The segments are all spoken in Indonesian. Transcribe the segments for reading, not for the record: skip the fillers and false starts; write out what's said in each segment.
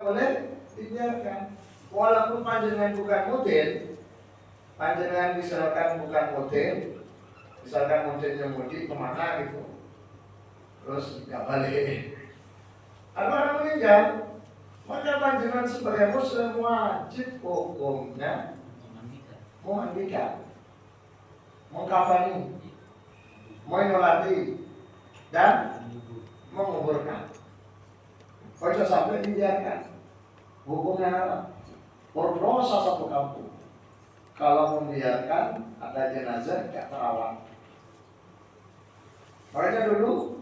boleh dibiarkan. Walaupun panjenengan bukan model, panjenengan misalkan bukan model, misalkan modelnya mudik kemana gitu, terus nggak balik. Ada orang meninggal, maka panjenengan sebagai muslim wajib hukumnya memandikan, mengkafani, menyolati, dan menguburkan. Ojo sampai dibiarkan. Hukumnya apa? Berdosa satu kampung kalau membiarkan ada jenazah tidak terawat. Makanya dulu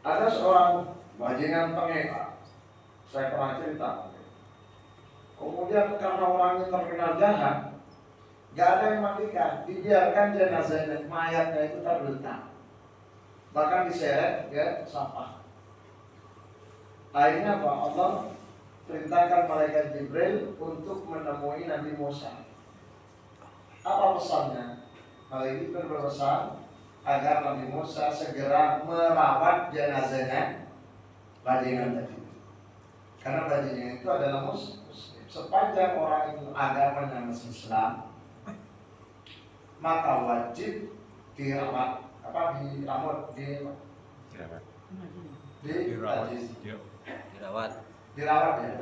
ada seorang bajingan pengeka, saya pernah cerita. Kemudian karena orangnya terkenal jahat, gak ada yang mandikan, dibiarkan jenazahnya, mayatnya itu tergeletak, bahkan diseret ke sampah. Akhirnya apa? Allah perintahkan malaikat Jibril untuk menemui Nabi Musa. Apa pesannya? Malaikat Jibril berpesan agar Nabi Musa segera merawat jenazahnya bajingan tadi. Karena bajingan itu adalah muslim. Sepanjang orang itu agamanya masih Islam, maka wajib dirawat. Dirawat ya,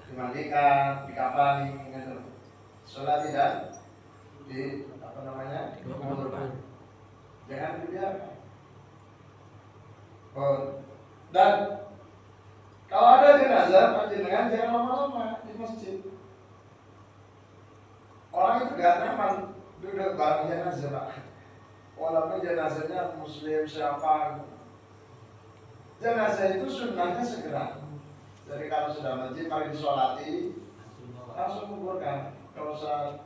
dimandikan, dikafani, sholat tidak dikuburkan, jangan dibiarkan. Dan kalau ada jenazah, panjenengan jangan lama-lama di masjid. Orang itu gak nyaman duduk bareng jenazah, Pak. Walaupun jenazahnya muslim siapa, jenazah itu sunnahnya segera. Jadi kalau sudah masjid paling disolati langsung kuburkan. Kalau usah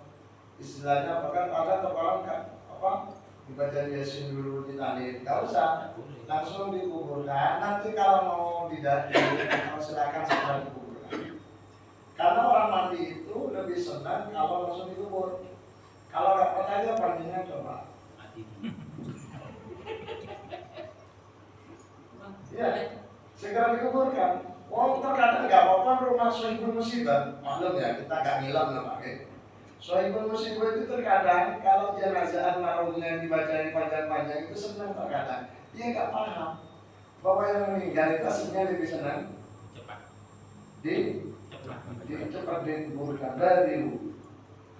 istilahnya bahkan ada orang dibaca yasin dulu ditalin, nggak usah langsung dikuburkan. Nanti kalau mau kalau silakan segera dikuburkan. Karena orang mati itu lebih senang kalau langsung dikubur. Kalau nggak percaya panjenengan coba. Ya, segera dikuburkan. Terkadang nggak apa-apa rumah sohibul musibah, maklum ya kita nggak ngilang lah pakai. Sohibul musibah itu terkadang kalau jenazah almarhumnya dibacain panjang-panjang itu senang terkadang. Dia nggak paham bahwa yang meninggal itu aslinya lebih senang cepat dikuburkan badiru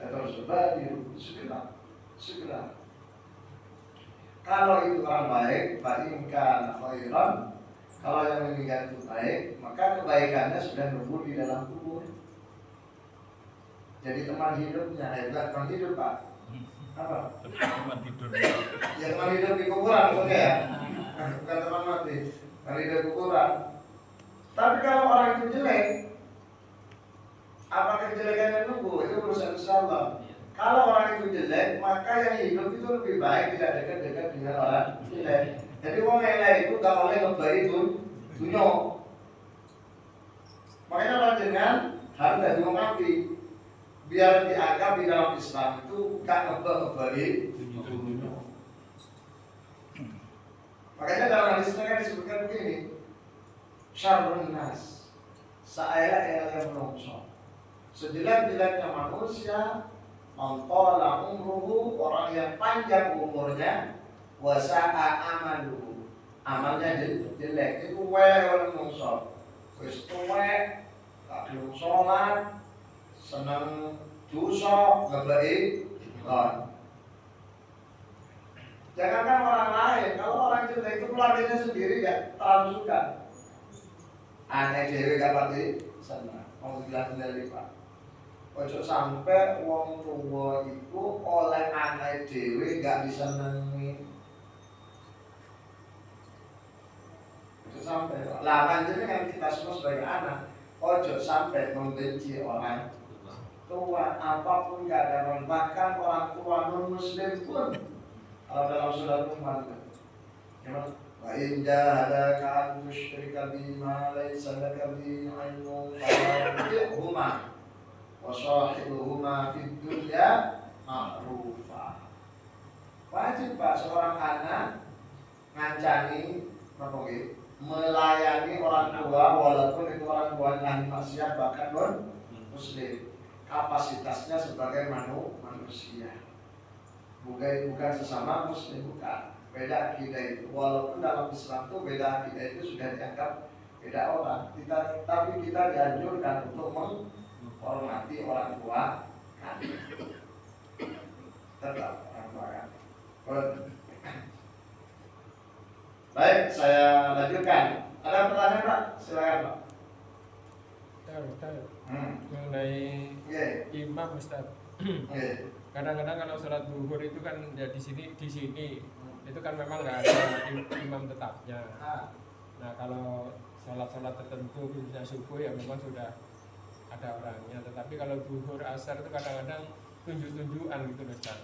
kata Rasul badiru segera. Kalau itu orang baik, fa'inkan khairan. Kalau yang meninggal itu baik, maka kebaikannya sudah nunggu di dalam kubur. Jadi teman hidupnya, bukan teman hidup Pak. Apa? Teman tidur. Ya teman hidup di kuburan maksudnya ya. Bukan teman mati, teman hidup di kuburan. Tapi kalau orang itu jelek, apakah kejelekannya nunggu? Itu urusan Allah. Kalau orang itu jelek, maka yang hidup itu lebih baik tidak dekat-dekat dengan orang jelek. Jadi orang yang lain itu gak boleh ngebari dunia. Makanya panjenengan harus dari orang mati. Biar dianggap di dalam Islam itu gak ngebari dunia. Makanya dalam hadisnya kan disebutkan begini, syarrun nas, seelek-elek menungso, sejelek-jeleknya manusia, mantala umruhu, orang yang panjang umurnya, wasa'a amaluhu, amalnya jelek. Itu orang menungso, wis tuwek, gak belum sholat, seneng dosa, gak baik. Jangankan orang lain, kalau orang jelek itu keluarganya sendiri gak terlalu suka. Aneh dewe gak pati senang, mau bilang sendiri Pak. Ojo sampai wong tua itu oleh anak dewe gak disenengi. Ojo sampai. Lah panjenengan kan kita semua sebagai anak, ojo sampai membenci orang tua apapun keadaan, bahkan orang tua non muslim pun. Kalau dalam surat Luqman, wa in jahadaka an tusyrika bima laysa laka bihi ilmun fala tuti'huma wa sahibuhuma fid dunya ma'rufa. Wajib Pak seorang anak ngancani apa nggih? melayani orang tua walaupun itu orang tua ahli maksiat bahkan non muslim. Kapasitasnya sebagai manusia. Bukan sesama muslim, bukan. Beda akidah itu. Walaupun dalam Islam itu beda akidah itu sudah dianggap beda orang. Tapi kita dianjurkan untuk menghormati orang tua kami. Tetap orang tua kami. Baik, saya lanjutkan. Ada pertanyaan Pak? Silakan Pak. Mengenai imam Ustaz. Kadang-kadang kalau sholat zuhur itu kan ya di sini itu kan memang nggak ada imam tetapnya. Nah kalau sholat tertentu khususnya subuh ya memang sudah ada orangnya. Tetapi kalau zuhur asar itu kadang-kadang tunjuk-tunjukan gitu Ustaz.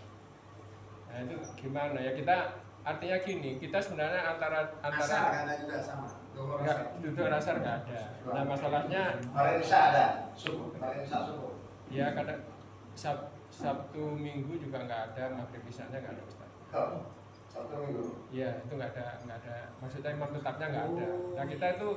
Nah itu gimana ya, kita artinya gini, kita sebenarnya antara asar ada juga sama. Zuhur asar nggak ada. Nah masalahnya kemarin bisa ada subuh, ya kadang Sabtu Minggu juga nggak ada, maghrib isanya nggak ada Ustaz. Oh, Sabtu Minggu. Iya itu nggak ada. Maksudnya imam tetapnya nggak ada. Nah kita itu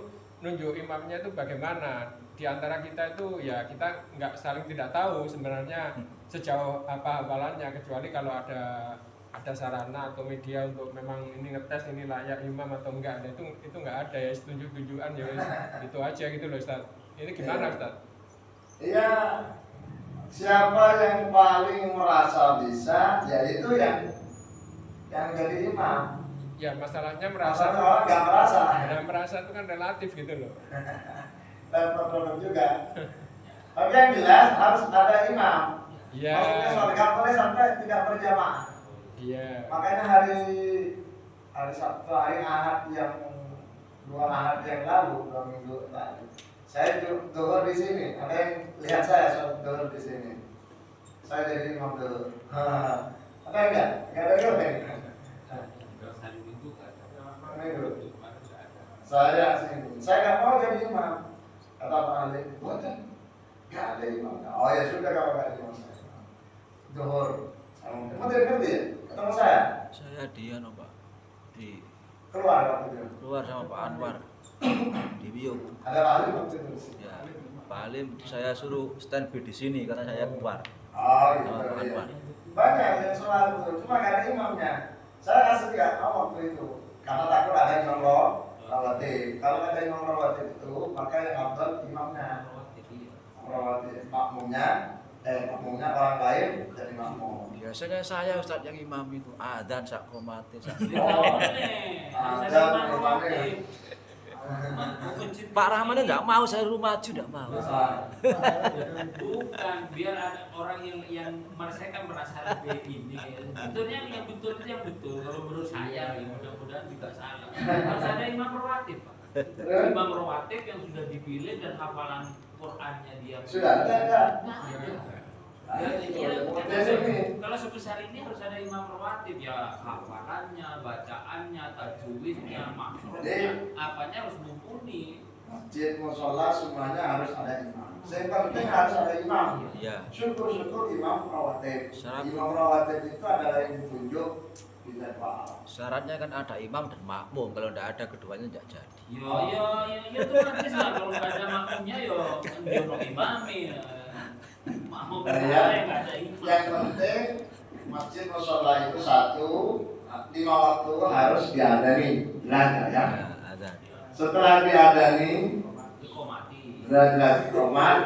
nunjuk imamnya itu bagaimana? Di antara kita itu ya kita nggak saling tidak tahu sebenarnya sejauh apa hafalannya, kecuali kalau ada sarana atau media untuk memang ini ngetes ini layak imam atau enggak. Nah, itu nggak ada ya, tunjuk-tunjukan ya itu aja gitu loh Ustaz. Ini gimana Ustaz? Iya. Siapa yang paling merasa bisa, yaitu yang jadi imam. Ya masalahnya merasa. Orang nggak merasa. Nah, merasa itu kan relatif gitu loh. Dan problem juga. Tapi yang jelas harus ada imam. Iya. Maksudnya sholat nggak boleh sampai tidak berjamaah. Iya. Makanya hari Sabtu, hari Ahad yang 2 Ahad yang lalu, 2 minggu lalu, saya zuhur di sini. Ada yang lihat saya sholat zuhur di sini. Saya jadi imam zuhur. Ada enggak? Enggak ada juga nih. Saya sini. Saya nggak mau jadi imam. Kata Pak Ali, bukan. Nggak ada imam. Oh ya sudah kalau nggak ada imam saya. Zuhur. Kamu ngerti ya? Ketemu saya? Saya dia no Pak. Di Keluar waktu itu. keluar sama Pak Anwar di Biung. Ada Pak Ali waktu itu. Ya, Pak Alim saya suruh standby di sini karena saya keluar. Oh gitu Sama Pak ya. Anwar. Banyak yang sholat itu, cuma gak ada imamnya. Saya kasih 3 waktu itu, karena takut ada imam rawatib. Kalau ada imam rawatib itu, maka yang afdal imamnya. Rawatib makmumnya orang lain jadi makmum. Biasanya saya Ustaz yang imam itu adzan sak komate sak. Azan imamnya. Pak Rahman enggak mau saya suruh maju enggak mau. Bukan, biar ada orang yang merasa kan merasa lebih ini. Sebetulnya yang betul itu yang betul. Kalau menurut saya, ya mudah-mudahan juga salah. Harus ada imam rawatib, Pak. Imam rawatib yang sudah dipilih dan hafalan Qur'annya dia. Sudah ada. Nah, ya, kalau sebesar ini harus ada imam rawatib ya, hafalannya, bacaannya, tajwidnya, maksudnya, apanya harus mumpuni. Masjid, musola semuanya harus ada imam. Yang penting harus ada imam. Iya. Syukur-syukur imam rawatib. Syarat. Imam rawatib itu adalah yang ditunjuk di jadwal. Syaratnya kan ada imam dan makmum. Kalau enggak ada keduanya enggak jadi. Ya itu nanti lah, kalau nggak ada makmumnya ya dia mau imami. Makmum Ya, nggak ada imam. yang penting masjid musola itu 1, 5 waktu harus diadani. Jelas nggak ya? Ya, adzan. Setelah diadani, Dikomati. jelas iqamah,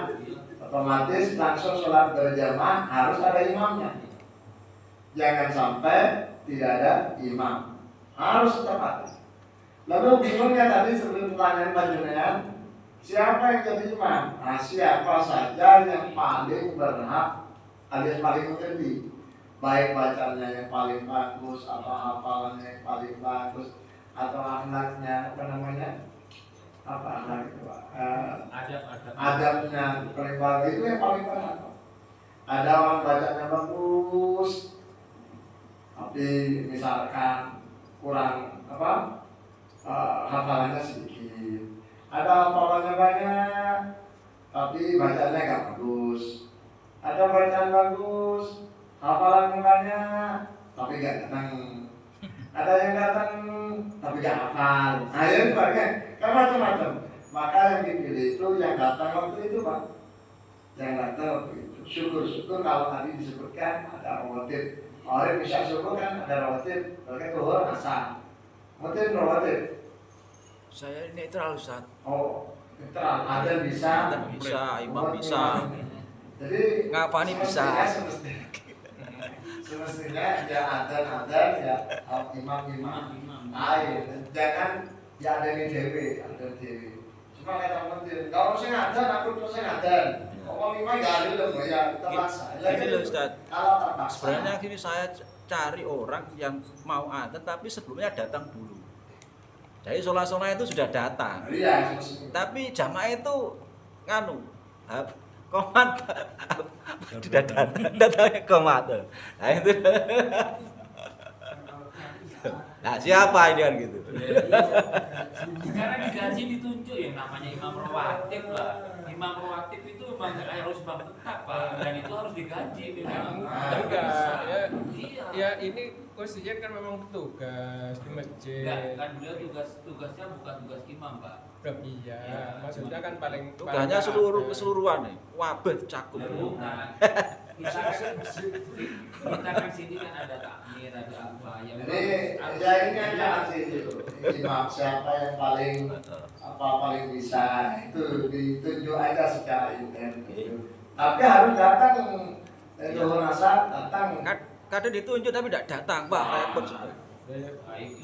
otomatis langsung sholat berjamaah harus ada imamnya. Jangan sampai tidak ada imam. Harus tepat. Lalu bingungnya tadi sebelum pertanyaan Pak Junayan, siapa yang jadi imam? Nah, siapa saja yang paling berhak alias paling mengerti, baik bacanya yang paling bagus atau hafalannya yang paling bagus atau akhlaknya apa akhlak itu Pak? Adabnya paling bagus itu yang paling berhak. Ada orang bacanya bagus, tapi misalkan kurang hafalannya sedikit. Ada hafalannya banyak, tapi bacanya nggak bagus. Ada bacaan bagus, hafalannya banyak, tapi nggak tenang. Ada yang datang tapi gak hafal. Nah, itu kan macam-macam. Maka yang dipilih itu yang datang waktu itu, Pak. Yang datang waktu itu. Syukur-syukur kalau tadi disebutkan ada rawatib. Orang bisa syukur kan ada rawatib. Mereka tuhur asal. Rawatib rawatib. Saya netral Ustaz. Oh, netral. Ada bisa. Ada bisa, imam bisa. Jadi Ngapani bisa. Semestinya ya ada ya imam. Jangan ya ada ini dewi, ada dewi. Cuma kata penting, kalau saya ada, aku terus saya ada. Kalau imam gak ada loh ya terpaksa. Gini loh Ustaz. Kalau terpaksa. Sebenarnya gini saya cari orang yang mau adzan tapi sebelumnya datang dulu. Jadi sholat-sholat itu sudah datang. Iya, semestinya. Tapi jamaah itu nganu komat tidak datangnya komat. Nah itu. Nah siapa ini kan gitu. Karena digaji ditunjuk yang namanya imam rawatib lah. Imam rawatib itu memang harus bab tetap Pak, dan itu harus digaji memang. Enggak, ya, Iya. ya ini posisinya kan memang petugas di masjid. Enggak, kan beliau tugasnya bukan tugas imam Pak. Iya, Ya. maksudnya kan paling Tugasnya seluruh paling- keseluruhan nih. Wabah cakup. Nah, kita kan sini kan ada takmir, ada apa yang Jadi ya ini aja sih imam siapa yang paling bisa itu ditunjuk aja secara intens. Tapi harus datang itu nasa datang. Kadang ditunjuk tapi tidak datang, Pak. Repot sudah.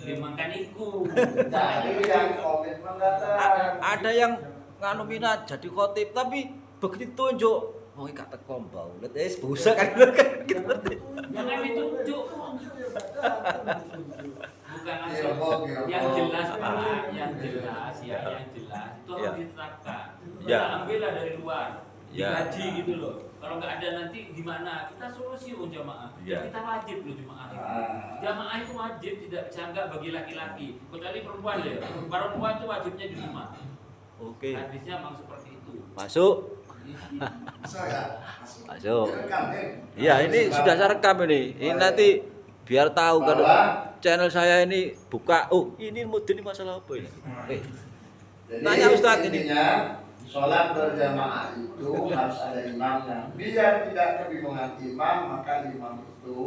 memang kan iku. Jadi yang komitmen datang. Ada yang nganu minat jadi khotib tapi begitu tunjuk mau gak teko bau. Wis busa kan gitu. Jangan ditunjuk. Bukan langsung yang jelas Pak, yang jelas ya, yang jelas itu Ya. harus ditetapkan. Ya. Jangan ambillah dari luar, Ya. digaji gitu loh. Kalau nggak ada nanti gimana? Kita solusi jamaah. Ya. Dan kita wajib loh jamaah itu. Jamaah itu wajib, tidak dianggap bagi laki-laki, kecuali perempuan ya. Perempuan itu wajibnya di rumah. Oke. Hadisnya memang seperti itu. Masuk. Saya Masuk. direkam, nih. Iya, ini sudah saya rekam ini. Ini nanti biar tahu kalau channel saya ini buka. Oh, ini mudin masalah apa ini? Jadi, Tanya Ustadz ini. intinya, sholat berjamaah itu harus ada imamnya. Biar tidak kebingungan imam, maka imam itu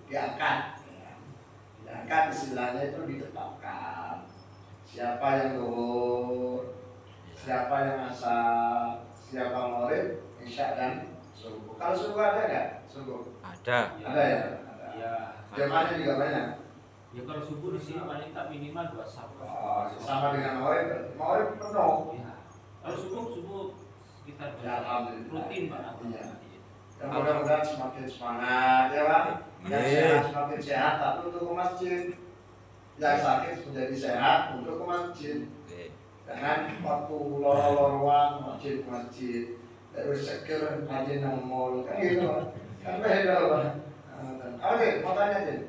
diangkat. Diangkat istilahnya itu ditetapkan. Siapa yang zuhur, siapa yang asar, siapa maghrib, isya dan subuh. Kalau subuh ada nggak? Subuh Ada. ada ya? Ada. Ya. Jamaahnya juga banyak. Ya kalau subuh di sini paling tak minimal 2 saf. Oh, sama dengan maghrib. Maghrib penuh. Ya. Kalau subuh sekitar Ya, alhamdulillah. rutin Pak. Iya. Dan mudah-mudahan semakin semangat ya Pak. Yang Iya. sehat semakin sehat tapi untuk ke masjid. Yang sakit menjadi sehat untuk ke masjid. Oke. Jangan waktu loro-loroan masjid ke masjid. Terus seger rajin nang mall kan gitu Pak. Kan beda Pak. Oke, mau tanya Din.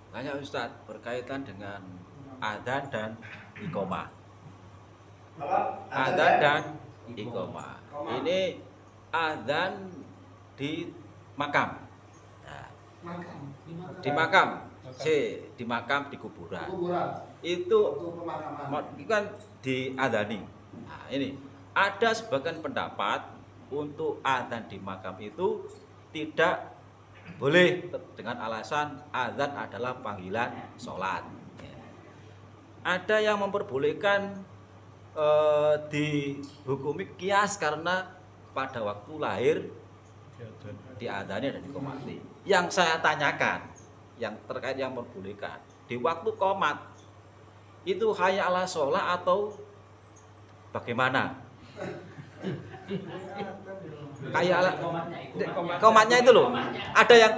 Tanya Ustadz berkaitan dengan adzan dan iqomah. Apa? Adzan dan iqomah. Ini adzan di makam. Nah, Makam. di makam. Di makam di kuburan. Kuburan. Itu Untuk pemakaman. itu kan diadzani. Nah, ini ada sebagian pendapat untuk adzan di makam itu tidak boleh dengan alasan adzan adalah panggilan sholat. Ada yang memperbolehkan dihukumi kias karena pada waktu lahir diadzani dan dikomati. Yang saya tanyakan, yang terkait yang memperbolehkan di waktu komat itu hayya ala sholat atau bagaimana? Kayak komatnya itu loh. Ada yang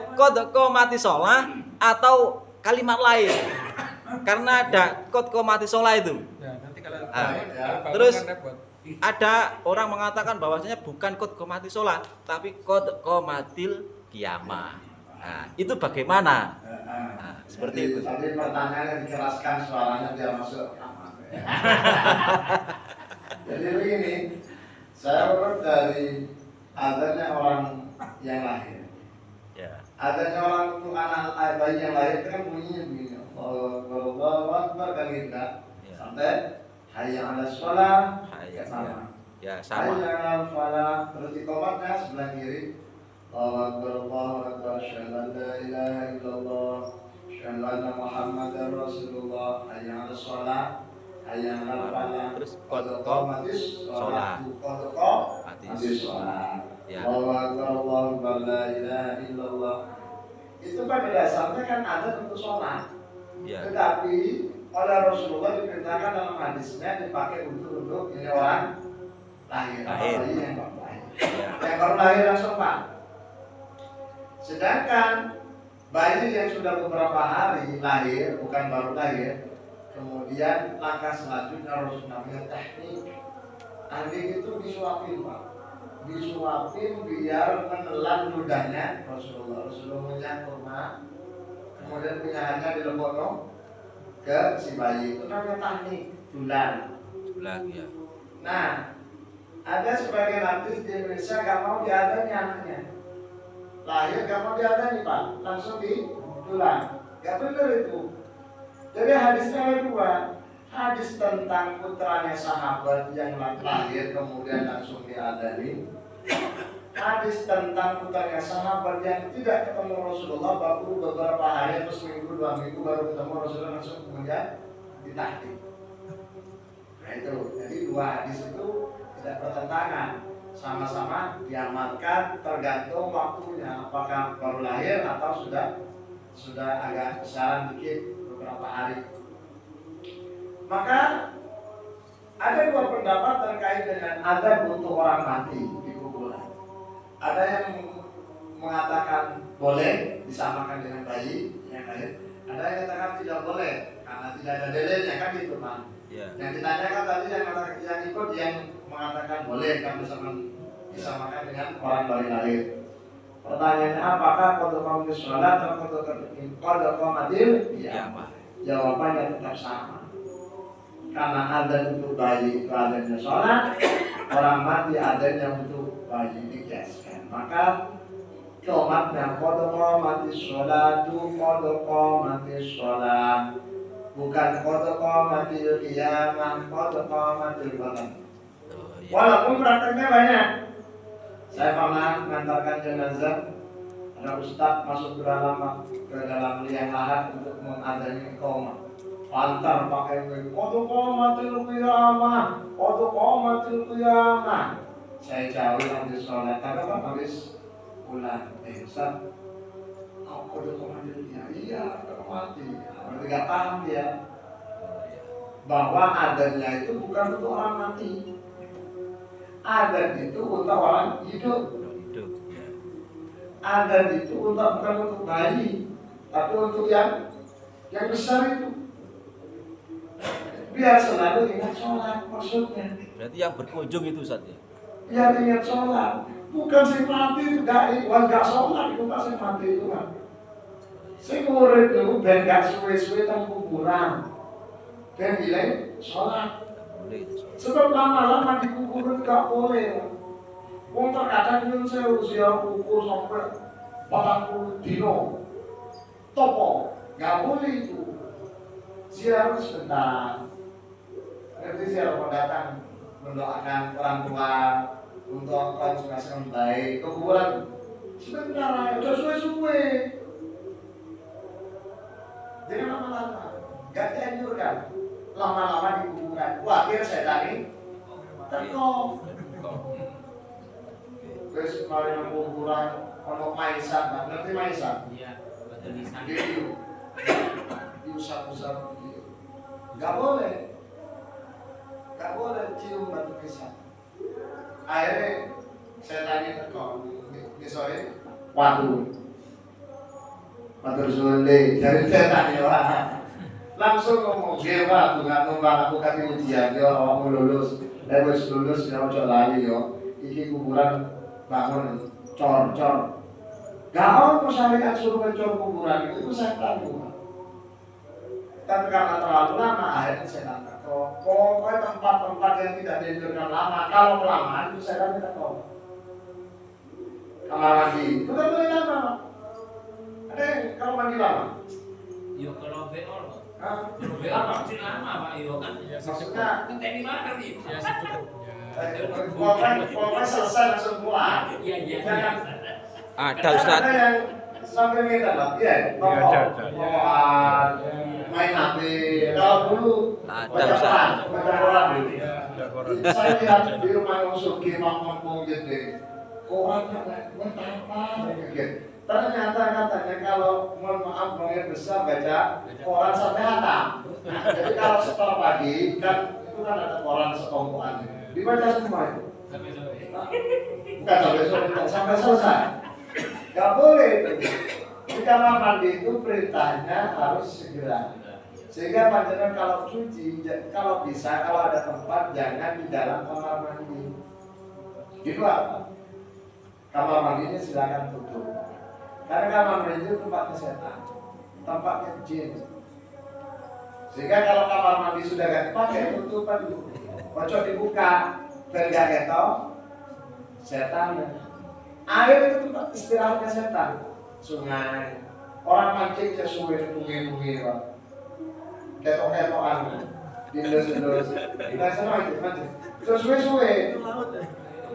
komati sholat atau kalimat lain. Karena ada komati sholat itu. Ya, nanti kalau Ah, bangun, kalau bangun terus kan repot. ada orang mengatakan bahwasanya bukan komati sholat, tapi komatil kiamah. Nah, itu bagaimana? Nah, seperti itu. Tadi pertanyaannya dikeraskan suaranya dia masuk kamar. Jadi begini, saya urut dari adanya orang yang lahir. Ya. Adanya orang untuk anak bayi yang lahir itu kan bunyinya begini. Allahu Akbar kali enggak. Ya. Sampai hayya 'alas shalah, Hayya, sama. Ya, sama. Hayya 'alal falah, terus iqamatnya sebelah kiri. Allahu Akbar, asyhadu an la ilaha illallah, asyhadu anna Muhammadar Rasulullah, hayya 'alas shalah, hayya 'alal falah. Terus Qad qad qamatis shalah. qad qamatis shalah. Ya. Allahu Akbar, la ilaha illallah. Itu pada dasarnya kan ada untuk sholat. Ya. Tetapi oleh Rasulullah diperintahkan dalam hadisnya dipakai untuk ini orang lahir. Bayi yang baru lahir. Ya. Yang baru lahir langsung Pak. Sedangkan bayi yang sudah beberapa hari lahir, bukan baru lahir, kemudian langkah selanjutnya Rasulullah namanya teknik. Anjing itu disuapin Pak. Disuapin biar menelan ludahnya Rasulullah punya kurma, kemudian punya hanya di lebono ke si bayi, itu namanya tahnik bulan. Ya. Nah, ada sebagian artis di Indonesia gak mau diadani anaknya, lahir gak mau diadani Pak, langsung di tulang, gak bener itu. Jadi hadisnya ada dua. Hadis tentang putranya sahabat yang lahir kemudian langsung diadani. Hadis tentang putranya sahabat yang tidak ketemu Rasulullah baru beberapa hari atau seminggu 2 minggu baru ketemu Rasulullah langsung kemudian ditahdik. Nah itu, jadi dua hadis itu tidak bertentangan, sama-sama diamalkan tergantung waktunya, apakah baru lahir atau sudah agak besaran dikit beberapa hari. Maka ada dua pendapat terkait dengan adab untuk orang mati di kuburan. Ada yang mengatakan boleh disamakan dengan bayi yang lahir. Ada yang mengatakan tidak boleh karena tidak ada dalilnya kan gitu Pak. Ya. Yang ditanyakan tadi yang ikut yang mengatakan boleh kan disamakan dengan orang baru lahir. Pertanyaannya apakah qadqamatis shalah atau qadqamatil? Ya, Pak. Jawabannya tetap sama. Karena adzan untuk bayi itu adzannya sholat, orang mati adzannya untuk bayi dikiaskan. Maka qomatnya qad qamatis sholatu qad qamatis sholat, bukan qad qamatil qiyamah qad qamatil badan. Walaupun prakteknya banyak. Saya pernah mengantarkan jenazah, ada ustaz masuk ke dalam liang lahat untuk mengadzani qomat. Antar pakai qad qamatil qiyamah, qad qamatil qiyamah. Saya jauh nanti sholat, tapi kan habis pulang. Ustaz, kau qad qamatil qiyamah? Iya, qad mati. Berarti gak paham dia bahwa adanya itu bukan untuk orang mati. Adat itu untuk orang hidup. Ya. Adat itu bukan untuk bayi, tapi untuk yang besar itu. Biar selalu ingat sholat maksudnya. Berarti yang berkunjung itu Ustaz ya? Biar ingat sholat. Bukan si mati itu gak sholat itu pas si mati itu kan. Si murid itu ben gak suwe-suwe teng kuburan. Ben bilang sholat. Boleh. Sebab lama-lama di kuburan gak boleh. Wong terkadang nyun sewu ziarah kubur sampai 40 dino. Topo, gak boleh itu. Ziarah sebentar. Nanti ziarah pendatang mendoakan orang tua untuk konsultasi yang baik. Kuburan sebentar aja, udah suwe-suwe. Jadi lama-lama, gak dianjurkan. Lama-lama di kuburan. Akhirnya saya tadi teko. Terus kemarin yang kuburan kalau maisan, ngerti maisan? Iya, betul di sana. Diusap-usap. Gak boleh. Gak boleh cium batu nisan. Akhirnya saya tanya ke kau, misalnya, waduh, matur suwun deh, dari saya tanya langsung ngomong, dia Pak, nggak numpang aku kasih ujian, yo, awakmu lulus, wis lulus, ya ojo lali yo, iki kuburan bangun, cor. Gak mau syariat suruh mencor kuburan itu saya tahu. Tapi karena terlalu lama, akhirnya saya tanya, pokoknya tempat-tempat yang tidak dianjurkan lama, kalau kelamaan itu saya minta kau. Kamar mandi, itu kan boleh lama. Ada yang kamar mandi lama? Yo kalau BO Apa sih lama Pak Iyo kan? Ya Maksudnya Ngenteni mana nih? ya secukupnya. pokoknya selesai langsung pulang. Iya iya. Jangan Ada Ustaz. ada yang sampai minta maaf ya, main HP. Kalau dulu Ada Ustaz. baca koran dulu. Ya, ada koran. Saya lihat di rumah yang Suki Mampung gede, korannya buat apa? Gitu. Ternyata katanya kalau mohon maaf mungkin besar baca koran sampai hatam. Nah, jadi kalau setelah pagi kan itu kan ada koran setompokan, dibaca semua itu. Sampai sore. Bukan sampai sore, sampai selesai. Gak boleh itu. Di kamar mandi itu perintahnya harus segera. Sehingga panjenengan kalau cuci, kalau bisa, kalau ada tempat jangan di dalam kamar mandi. Di luar. Kamar mandinya silakan tutup. Karena kamar mandi itu tempatnya setan, tempatnya jin. Sehingga kalau kamar mandi sudah gak dipakai, tutupan dulu. Pojok dibuka, biar gak ketok setan. Air itu tempat istirahatnya setan. Sungai, orang mancing sesuai bunyi-bunyi, Pak. Ketok-ketokan, dindos-dindos. Kita senang itu mancing. Sesuai-suai.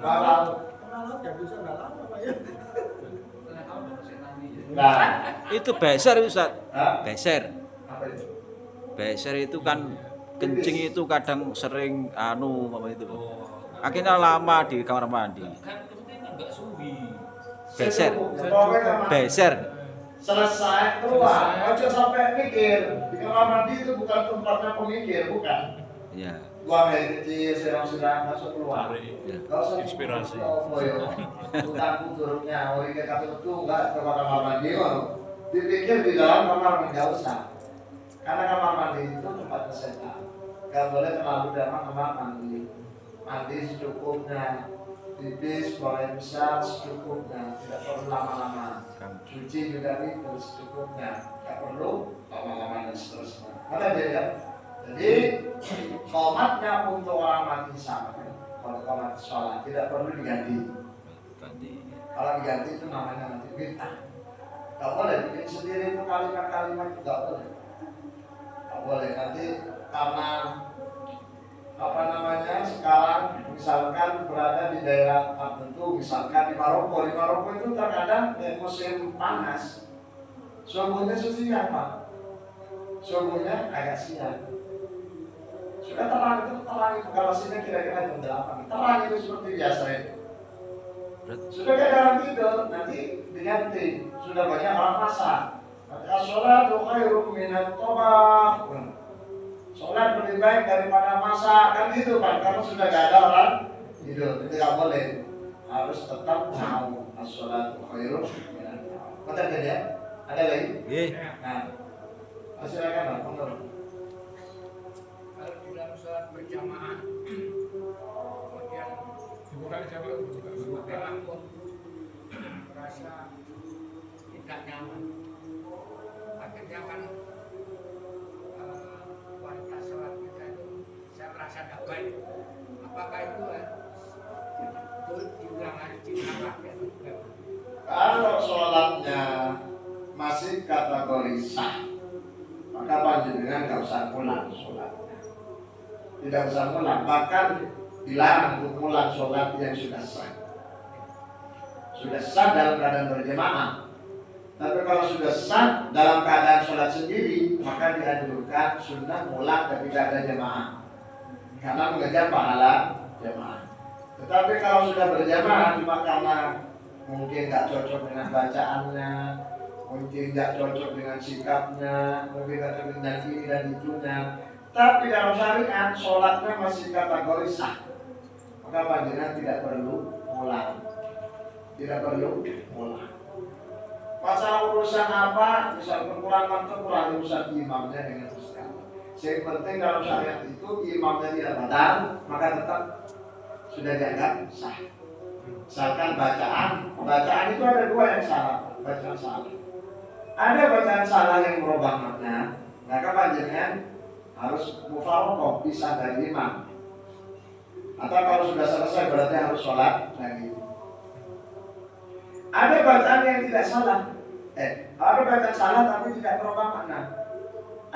Laut. Nah, Itu beser Ustaz. hah? Beser. Apa itu? Beser itu kan kencing itu kadang sering apa itu. Akhirnya lama di kamar mandi. Kan penting enggak suwi. Beser. Pokoknya kamar- Beser. Selesai keluar, ojo sampai mikir. Di kamar mandi itu bukan tempatnya pemikir, bukan. Ya. Buang air kecil, siram-siram, masuk keluar. Ya. Gak usah Inspirasi. Utang turunnya, oh ini kata itu enggak ke kamar mandi, dipikir di dalam kamar mandi, gak usah. Karena kamar mandi itu tempatnya setan. Gak boleh terlalu dalam kamar mandi. Mandi secukupnya, pipis, buang air besar secukupnya, tidak perlu lama-lama. Cuci juga itu secukupnya, gak perlu lama-lama dan seterusnya. Mana beda? Jadi qomatnya untuk orang mati sama, kalau qomat sholat tidak perlu diganti. Kalau diganti itu namanya nanti bid'ah. Gak boleh bikin sendiri itu kalimat-kalimat itu gak boleh. Gak boleh nanti karena sekarang misalkan berada di daerah tertentu, misalkan di Maroko itu terkadang di musim panas subuhnya siang Pak, subuhnya agak siang. Sudah terang itu kalau sini kira-kira jam 8 terang itu seperti biasa itu. Sudah ke dalam tidur nanti diganti, sudah banyak orang masak. Nanti as-sholatu khairum minat tobak. Sholat lebih baik daripada masak, kan gitu kan, karena sudah gak ada orang tidur, itu gak boleh. Harus tetap mau as-sholatu khairum minat tobak. Betul kan ya? Ada lagi? Nah, silakan Pak, monggo. Kalau di dalam sholat berjamaah, kemudian Dibuka siapa? memang merasa tidak nyaman, akhirnya kan kualitas sholat kita itu saya merasa tidak baik. Apakah itu diulang lagi ya? Kalau sholatnya masih kategori sah, maka panjenengan gak usah ulang sholatnya. Tidak usah ulang, bahkan dilarang untuk ulang sholat yang sudah sah. Sudah sah dalam keadaan berjamaah. Tapi kalau sudah sah dalam keadaan sholat sendiri, maka dianjurkan sunnah ulang ketika ada jamaah, karena mengejar pahala jamaah. Tetapi kalau sudah berjamaah, cuma karena mungkin nggak cocok dengan bacaannya, mungkin nggak cocok dengan sikapnya, mungkin nggak cocok dengan ini dan itunya, tapi dalam syariat sholatnya masih kategori sah, maka panjenengan tidak perlu ulang. Tidak perlu ulang. Masalah urusan apa, misalkan kurang mantap, kurang urusan imamnya dengan ustaz. Yang penting dalam syariat itu imamnya tidak batal, maka tetap sudah dianggap sah. Misalkan bacaan itu ada dua yang salah, bacaan salah. Ada bacaan salah yang merubah makna, maka panjenengan harus mufaroqah, pisah dari imam. Atau kalau sudah selesai berarti harus sholat lagi. Ada bacaan yang tidak salah, ada bacaan salah tapi tidak merubah makna.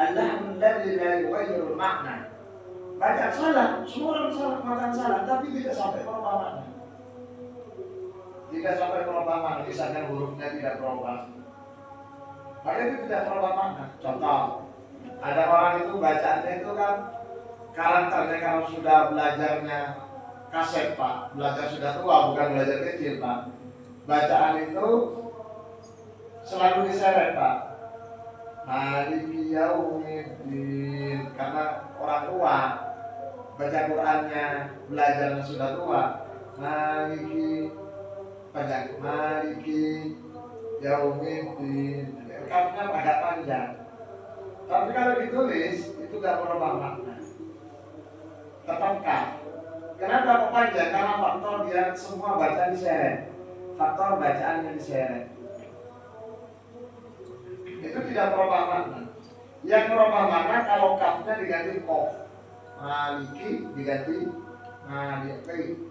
Allahul ladzi la yughayyiru makna. Bacaan salah, semua orang salah, makan salah, tapi tidak sampai merubah makna. Tidak sampai merubah makna, misalnya hurufnya tidak berubah. Maka itu tidak merubah makna. Contoh, ada orang itu bacaannya itu kan karakternya kalau sudah belajarnya kaset Pak, belajar sudah tua, bukan belajar kecil Pak. Bacaan itu selalu diseret Pak. Maliki yaumiddin, karena orang tua baca Qur'annya, belajarnya sudah tua. Maliki panjang, maliki yaumiddin, kafnya agak panjang. Tapi kalau ditulis itu gak merubah makna, tetap kaf. Kenapa kok panjang? Karena faktor dia semua bacaan diseret, faktor bacaannya diseret. Itu tidak merubah makna. Yang merubah makna kalau kafnya diganti kof, maliki diganti maliki,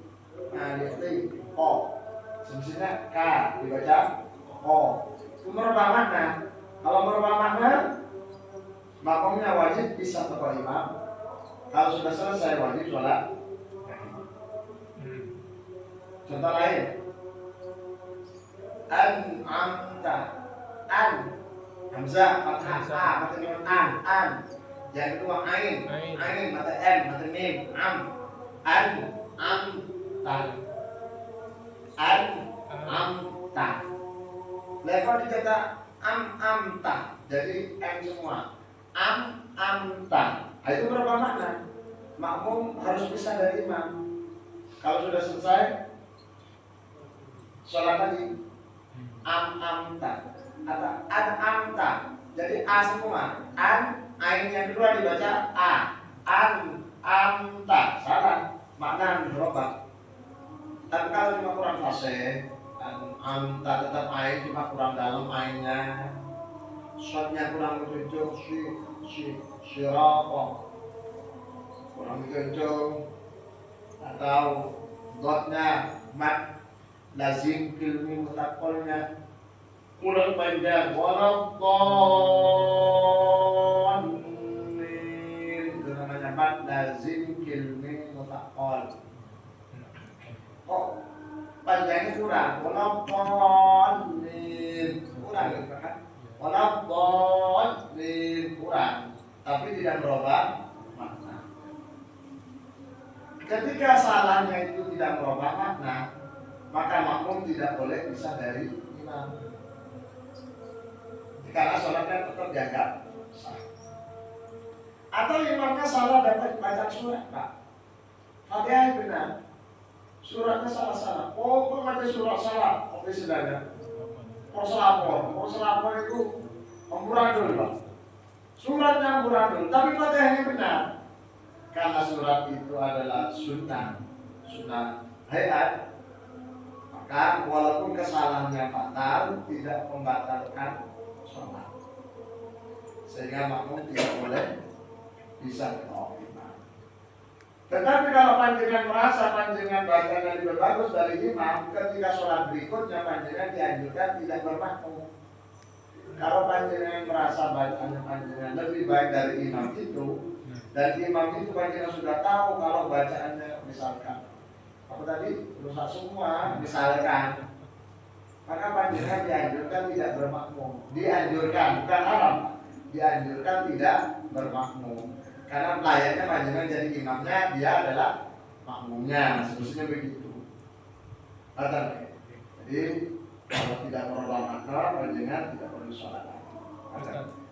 maliki kof, semestinya k dibaca kof. Itu merubah makna. Kalau merubah makna, makomnya wajib bisa kepada imam. Kalau sudah selesai wajib sholat. Contoh lain, an'amta, an hamzah fathah a mata mim an. Yang kedua ain mata m mata mim am amta. Level dicetak amta, jadi m semua. Amta. Itu berapa makna? Makmum harus bisa dari imam. Kalau sudah selesai sholat lagi, amta atau amta. Jadi a semua. Ain yang kedua dibaca a. Amta. Salah. Makna berubah. Tapi kalau cuma kurang fasih, amta tetap ain, cuma kurang dalam ainnya. Shotnya kurang menunjuk sirapa, kurang menunjuk, atau dotnya mat lazim kilmi mutakolnya kurang panjang, waladdallin, itu namanya mat lazim kilmi mutakol. Oh, panjangnya kurang, waladdallin, kurang gitu kan? Waladdallin, kurang, tapi tidak berubah makna. Ketika salahnya itu tidak merubah makna, maka makmum tidak boleh pisah dari imam, karena sholatnya tetap dianggap sah. Atau imamnya salah dapat baca surat Pak, Fatihah benar, suratnya salah. Oh, kok baca surat salah? Oke sedangkan Selapor itu amburadul Pak. Suratnya amburadul, tapi Fatihahnya benar. Karena surat itu adalah sunnah hayat, maka walaupun kesalahannya fatal tidak membatalkan sholat, sehingga makmum tidak boleh bisa ditolak imam. Tetapi kalau panjenengan merasa panjenengan bacanya lebih bagus dari imam, ketika sholat berikutnya panjenengan dianjurkan tidak bermakmum. Kalau panjenengan merasa bacaannya panjenengan lebih baik dari imam itu, dan imam itu panjenengan sudah tahu kalau bacaannya misalkan apa tadi rusak semua misalkan, maka panjenengan dianjurkan tidak bermakmum. Dianjurkan, bukan haram, dianjurkan tidak bermakmum. Karena layaknya panjenengan jadi imamnya, dia adalah makmumnya, seterusnya begitu. Jadi kalau tidak merubah makna, panjenengan tidak perlu sholat.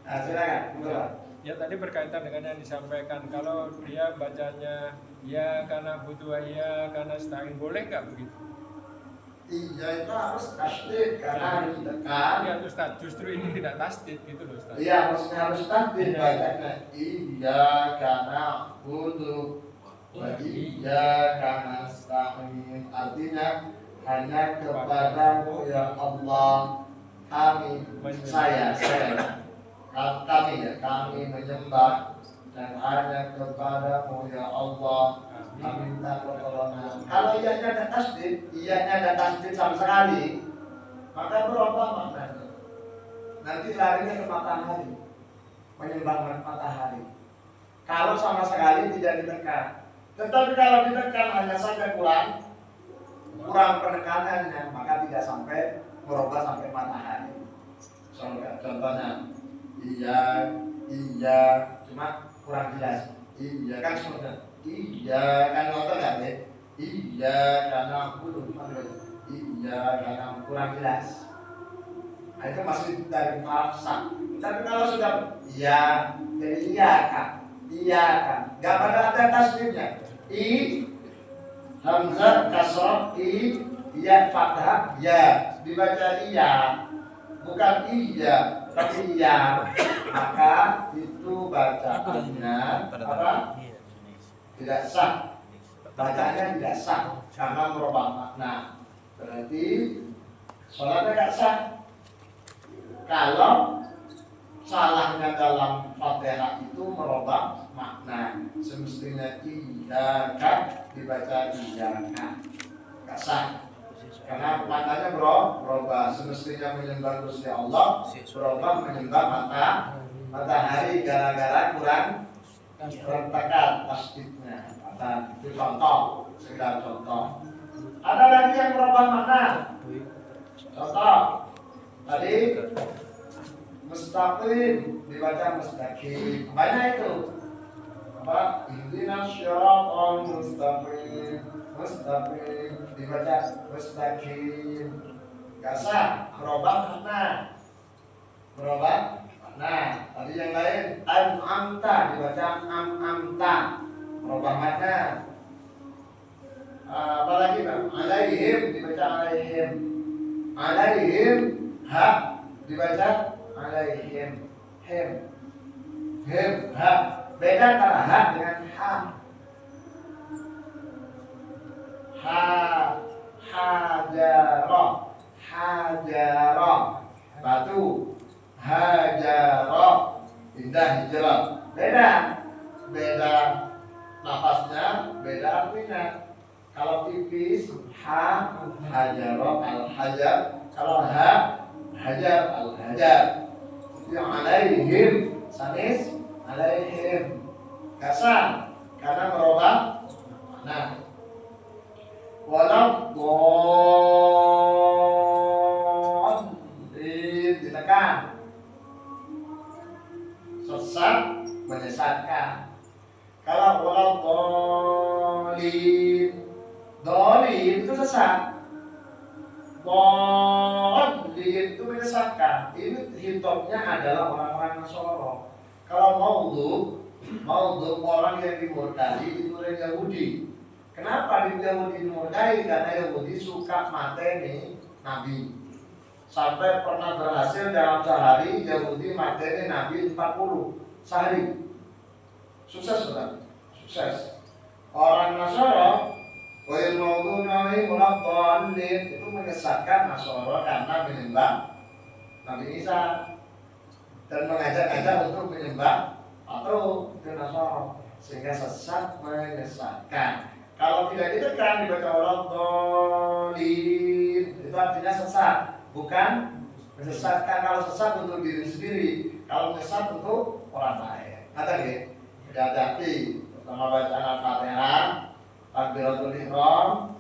Nah, silakan, betul. Ya tadi berkaitan dengan yang disampaikan, kalau dia bacanya ya karena butuh ya karena stain, boleh nggak begitu? Iya, itu harus tasdid karena harus ditekan. Ya Ustaz, justru ini tidak tasdid gitu loh Ustaz. Iya, maksudnya harus tasdid bacanya. Iya karena butuh, iya karena stain. Artinya hanya kepadamu ya Allah kami, kami menyembah, dan hanya kepadamu ya Allah kami minta pertolongan. Kalau iyanya ada tasdid sama sekali, maka berubah maknanya. Nanti larinya ke matahari. menyembah matahari. Kalau sama sekali tidak ditekan. Tetapi kalau ditekan hanya saja kurang penekanannya, maka tidak sampai merubah sampai matahari. Contohnya, iya, cuma kurang jelas. Iya kan sebenarnya. Iya kan ngotot kan ya? Iya karena iya karena kurang jelas. Nah, itu masih dari nafsa. Tapi kalau sudah iya, jadi iya kan, nggak ada tasbihnya. Hamzah kasroh iya fathah ya, dibaca iya, bukan iya tapi iya, maka itu bacaannya apa? Tidak sah. Bacaannya tidak sah karena merubah makna. Berarti sholatnya tidak sah. Kalau salahnya dalam Fatihah itu merubah makna, semestinya iyaka dibaca iyaka, nggak sah. Karena maknanya berubah, semestinya menyembah Gusti Allah, berubah menyembah matahari gara-gara kurang tekan tasdidnya. Itu contoh, sekedar contoh. Ada lagi yang berubah makna. Contoh tadi mustaqim dibaca mustaqim. Banyak itu. Apa? Ihdinas syiratal mustaqim. Mustaqim dibaca mustaqim. Gak sah, berubah makna. Tadi yang lain amta dibaca amta. Berubah makna. Apalagi Bang? Alaihim dibaca alaihim. Alaihim ha dibaca alaihim. Him ha. Beda antara ha dengan ha. Hajarah batu. Hajarah indah hijrah. Beda nafasnya, beda artinya. Kalau tipis hajarah al-hajar, kalau hajar al-hajar. Yang alaihim sanis alaihim kasar karena merubah makna. Walau ditekan, sesat menyesatkan. Kalau walau dolin itu sesat. Dolin itu menyesatkan. Ini hitopnya adalah orang-orang Nasoro. Kalau maudhu orang yang dimurtadi itu orang Yahudi. Kenapa Yahudi dimurtadi? Karena Yahudi suka mateni Nabi. Sampai pernah berhasil dalam sehari Yahudi mateni Nabi 40 sehari. Sukses bukan? Sukses. Orang Nasoro itu menyesatkan Nasoro karena menyembah Nabi Isa dan mengajak-ajak untuk menyembah atau itu Nasoro, sehingga sesat menyesatkan. Kalau tidak ditekan dibaca waladhdallin, itu artinya sesat, bukan menyesatkan. Kalau sesat untuk diri sendiri, kalau menyesat untuk orang lain. Kata dia, hati-hati sama bacaan Al-Fatihah, takbiratul ihram,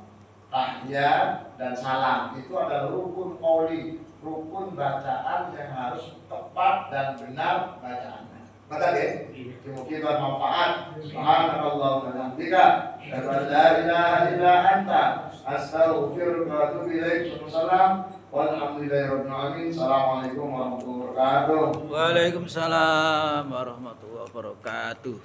tahiyat dan salam. Itu adalah rukun qauli, rukun bacaan yang harus tepat dan benar bacaannya. Maka deh, semoga bermanfaat. Subhanallah wa bihamdika, asyhadu an la ilaha illa anta, astaghfiruka wa atubu ilaik. Walhamdulillahirabbil alamin. Assalamualaikum warahmatullahi wabarakatuh. Waalaikumsalam warahmatullahi wabarakatuh.